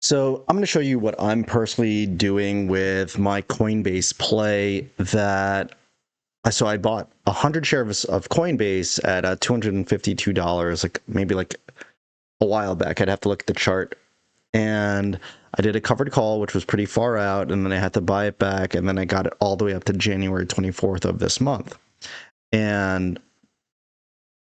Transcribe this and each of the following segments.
So I'm going to show you what I'm personally doing with my Coinbase play so I bought 100 shares of Coinbase at $252, like maybe like a while back. I'd have to look at the chart. And I did a covered call, which was pretty far out, and then I had to buy it back, and then I got it all the way up to January 24th of this month. And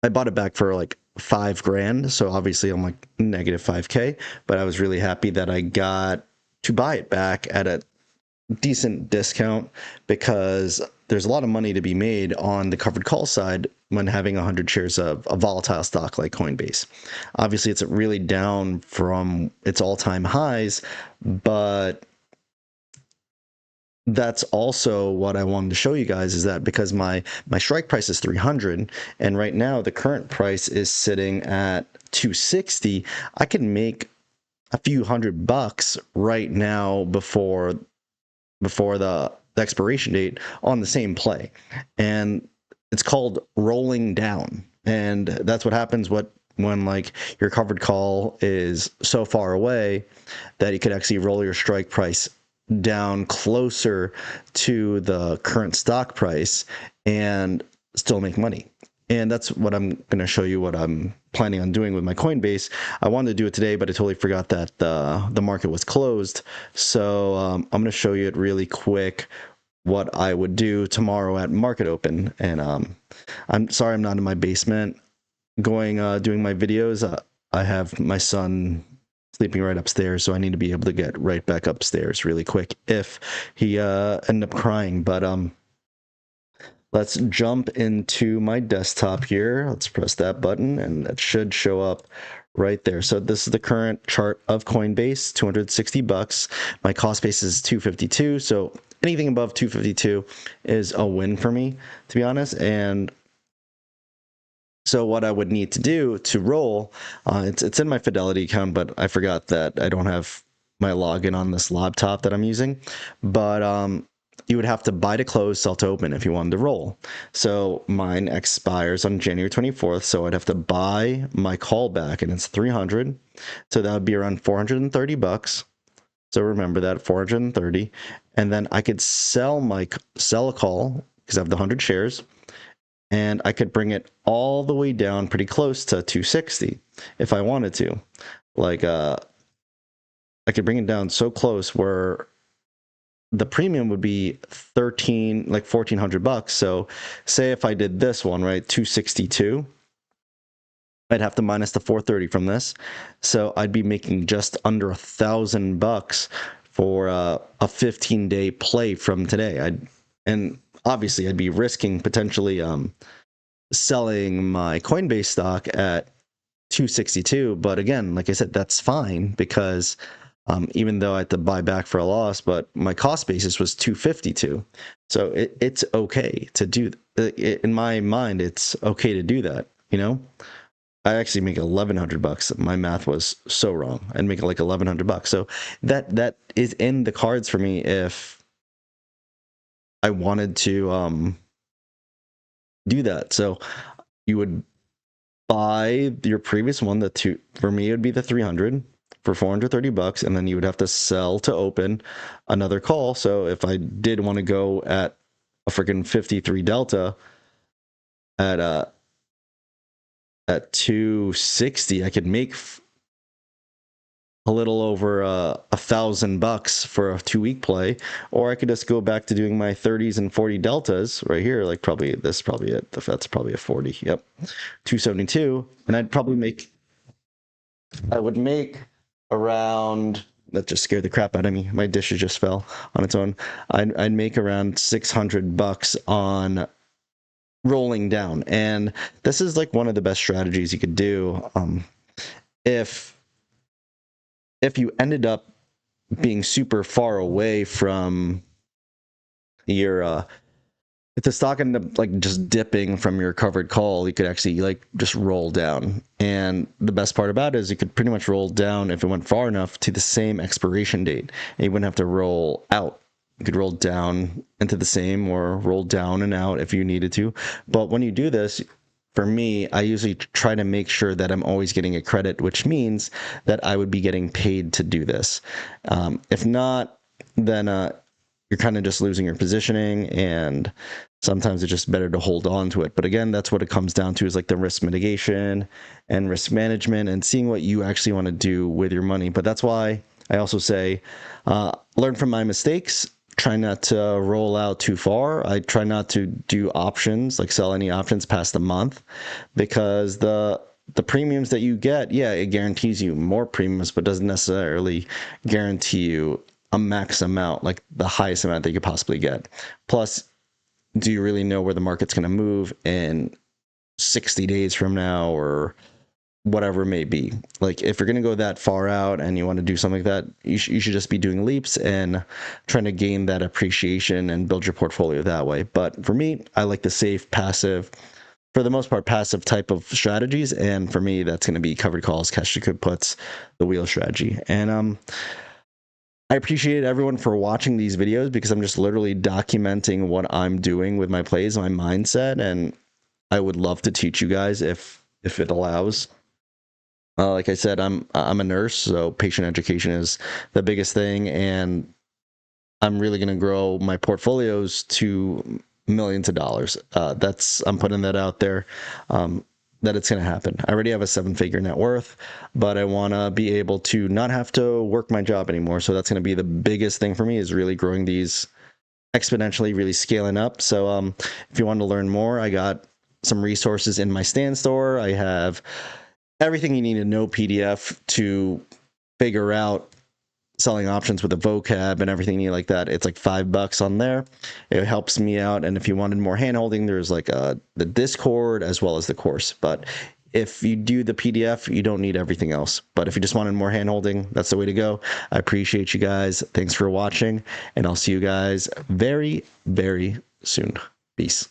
I bought it back for like 5 grand. So obviously I'm like negative 5K, but I was really happy that I got to buy it back at a decent discount because there's a lot of money to be made on the covered call side when having 100 shares of a volatile stock like Coinbase. Obviously, it's really down from its all-time highs, but that's also what I wanted to show you guys is that because my strike price is 300 and right now the current price is sitting at 260, I can make a few $100 right now before the expiration date on the same play. And it's called rolling down. And that's what happens when like your covered call is so far away that you could actually roll your strike price down closer to the current stock price and still make money. And that's what I'm going to show you what I'm planning on doing with my Coinbase. I wanted to do it today, but I totally forgot that the market was closed. So I'm going to show you it really quick what I would do tomorrow at market open. And I'm sorry I'm not in my basement doing my videos. I have my son sleeping right upstairs, so I need to be able to get right back upstairs really quick if he end up crying. But let's jump into my desktop here. Let's press that button and that should show up right there. So this is the current chart of Coinbase, $260. My cost base is 252. So anything above 252 is a win for me, to be honest. And so what I would need to do to roll, it's in my Fidelity account, but I forgot that I don't have my login on this laptop that I'm using. But you would have to buy to close, sell to open if you wanted to roll. So mine expires on January 24th. So I'd have to buy my call back and it's 300. So that would be around $430. So remember that 430. And then I could sell a call because I have the 100 shares and I could bring it all the way down pretty close to 260 if I wanted to. Like I could bring it down so close where the premium would be $1,400. So say if I did this one, right, 262, I'd have to minus the 430 from this. So I'd be making just under $1,000 for a 15-day play from today. And obviously I'd be risking potentially selling my Coinbase stock at 262. But again, like I said, that's fine because even though I had to buy back for a loss, but my cost basis was 252. So it's okay to do. In my mind, it's okay to do that. You know, I actually make $1,100. My math was so wrong. I'd make like $1,100. So that is in the cards for me if I wanted to do that. So you would buy your previous one, for me it would be the 300 for $430, and then you would have to sell to open another call. So if I did want to go at a freaking 53 delta at 260, I could make a little over $1,000 for a 2-week play, or I could just go back to doing my 30s and 40 deltas right here. Like that's probably a 40. Yep, 272, and I would make around, that just scared the crap out of me. My dish just fell on its own. I'd make around $600 on rolling down, and this is like one of the best strategies you could do. If you ended up being super far away from your if the stock ended up like just dipping from your covered call, you could actually like just roll down. And the best part about it is you could pretty much roll down if it went far enough to the same expiration date, and you wouldn't have to roll out. You could roll down into the same or roll down and out if you needed to. But when you do this, for me, I usually try to make sure that I'm always getting a credit, which means that I would be getting paid to do this. If not, then you're kind of just losing your positioning, and sometimes it's just better to hold on to it. But again, that's what it comes down to, is like the risk mitigation and risk management and seeing what you actually want to do with your money. But that's why I also say learn from my mistakes. Try not to roll out too far. I try not to do options, like sell any options past a month, because the premiums that you get, yeah, it guarantees you more premiums, but doesn't necessarily guarantee you a max amount, like the highest amount that you could possibly get. Plus, do you really know where the market's going to move in 60 days from now, or whatever it may be? Like, if you're going to go that far out and you want to do something like that, you should just be doing leaps and trying to gain that appreciation and build your portfolio that way. But for me, I like the safe, passive, for the most part, passive type of strategies. And for me, that's going to be covered calls, cash liquid puts, the wheel strategy. And I appreciate everyone for watching these videos, because I'm just literally documenting what I'm doing with my plays, my mindset, and I would love to teach you guys if it allows. Like I said, I'm a nurse, so patient education is the biggest thing, and I'm really going to grow my portfolios to millions of dollars. I'm putting that out there. That it's going to happen. I already have a 7-figure net worth, but I want to be able to not have to work my job anymore. So that's going to be the biggest thing for me, is really growing these exponentially, really scaling up. So if you want to learn more, I got some resources in my Stand store. I have everything you need to know PDF to figure out selling options with a vocab and everything you like that. It's like $5 on there. It helps me out. And if you wanted more handholding, there's like the Discord as well as the course. But if you do the PDF, you don't need everything else. But if you just wanted more handholding, that's the way to go. I appreciate you guys. Thanks for watching, and I'll see you guys very, very soon. Peace.